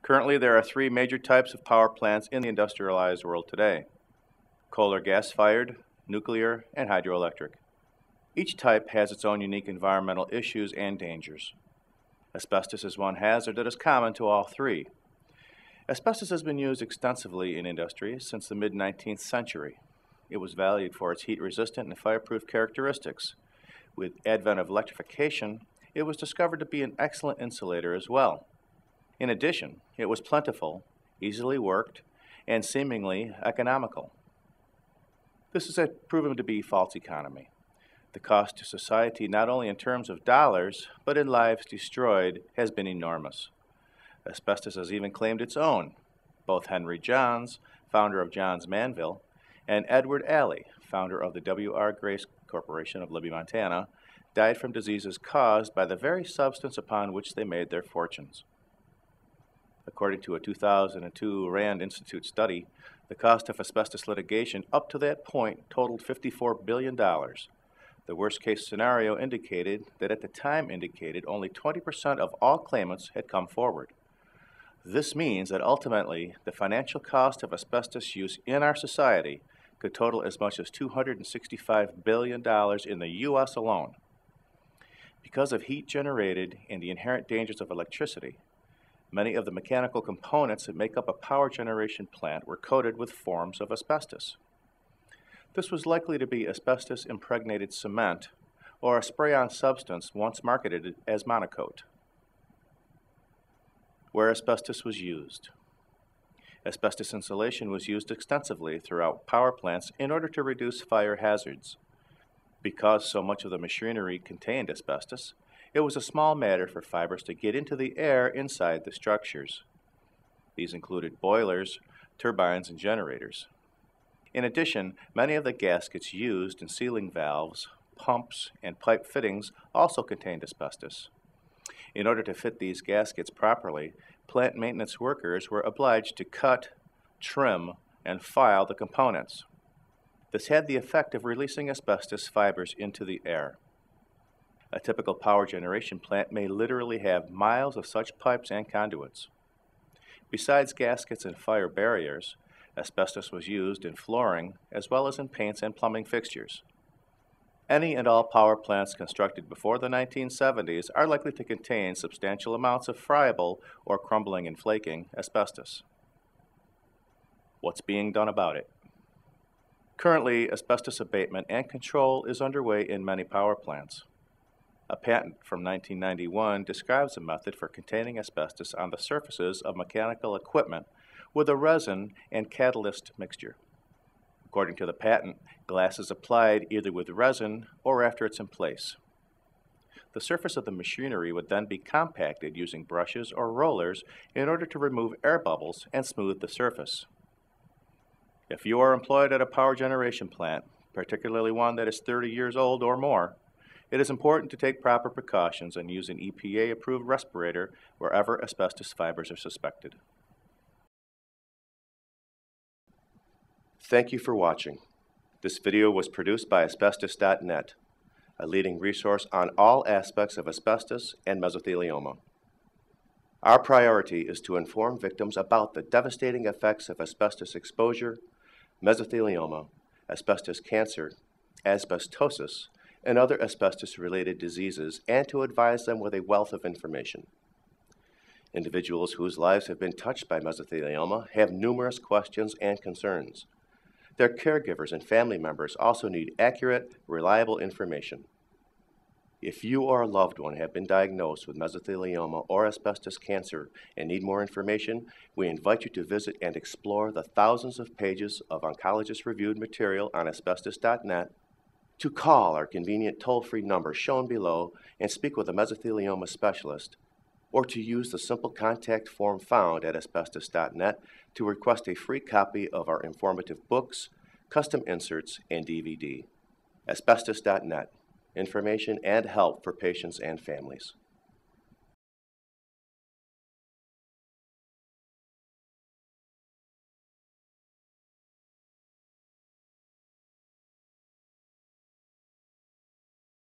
Currently, there are three major types of power plants in the industrialized world today: coal or gas-fired, nuclear, and hydroelectric. Each type has its own unique environmental issues and dangers. Asbestos is one hazard that is common to all three. Asbestos has been used extensively in industry since the mid-19th century. It was valued for its heat-resistant and fireproof characteristics. With advent of electrification, it was discovered to be an excellent insulator as well. In addition, it was plentiful, easily worked, and seemingly economical. This has proven to be false economy. The cost to society, not only in terms of dollars, but in lives destroyed, has been enormous. Asbestos has even claimed its own. Both Henry Johns, founder of Johns Manville, and Edward Alley, founder of the W.R. Grace Corporation of Libby, Montana, died from diseases caused by the very substance upon which they made their fortunes. According to a 2002 Rand Institute study, the cost of asbestos litigation up to that point totaled $54 billion. The worst-case scenario indicated that at the time only 20% of all claimants had come forward. This means that ultimately the financial cost of asbestos use in our society could total as much as $265 billion in the U.S. alone. Because of heat generated and the inherent dangers of electricity, many of the mechanical components that make up a power generation plant were coated with forms of asbestos. This was likely to be asbestos-impregnated cement or a spray-on substance once marketed as monocoat. Where asbestos was used. Asbestos insulation was used extensively throughout power plants in order to reduce fire hazards. Because so much of the machinery contained asbestos, it was a small matter for fibers to get into the air inside the structures. These included boilers, turbines, and generators. In addition, many of the gaskets used in sealing valves, pumps, and pipe fittings also contained asbestos. In order to fit these gaskets properly, plant maintenance workers were obliged to cut, trim, and file the components. This had the effect of releasing asbestos fibers into the air. A typical power generation plant may literally have miles of such pipes and conduits. Besides gaskets and fire barriers, asbestos was used in flooring as well as in paints and plumbing fixtures. Any and all power plants constructed before the 1970s are likely to contain substantial amounts of friable or crumbling and flaking asbestos. What's being done about it? Currently, asbestos abatement and control is underway in many power plants. A patent from 1991 describes a method for containing asbestos on the surfaces of mechanical equipment with a resin and catalyst mixture. According to the patent, glass is applied either with resin or after it's in place. The surface of the machinery would then be compacted using brushes or rollers in order to remove air bubbles and smooth the surface. If you are employed at a power generation plant, particularly one that is 30 years old or more, it is important to take proper precautions and use an EPA-approved respirator wherever asbestos fibers are suspected. Thank you for watching. This video was produced by Asbestos.Net, a leading resource on all aspects of asbestos and mesothelioma. Our priority is to inform victims about the devastating effects of asbestos exposure, mesothelioma, asbestos cancer, asbestosis, and other asbestos-related diseases, and to advise them with a wealth of information. Individuals whose lives have been touched by mesothelioma have numerous questions and concerns. Their caregivers and family members also need accurate, reliable information. If you or a loved one have been diagnosed with mesothelioma or asbestos cancer and need more information, we invite you to visit and explore the thousands of pages of oncologist-reviewed material on Asbestos.net, to call our convenient toll-free number shown below and speak with a mesothelioma specialist, or to use the simple contact form found at Asbestos.net to request a free copy of our informative books, custom inserts, and DVD. Asbestos.net, information and help for patients and families.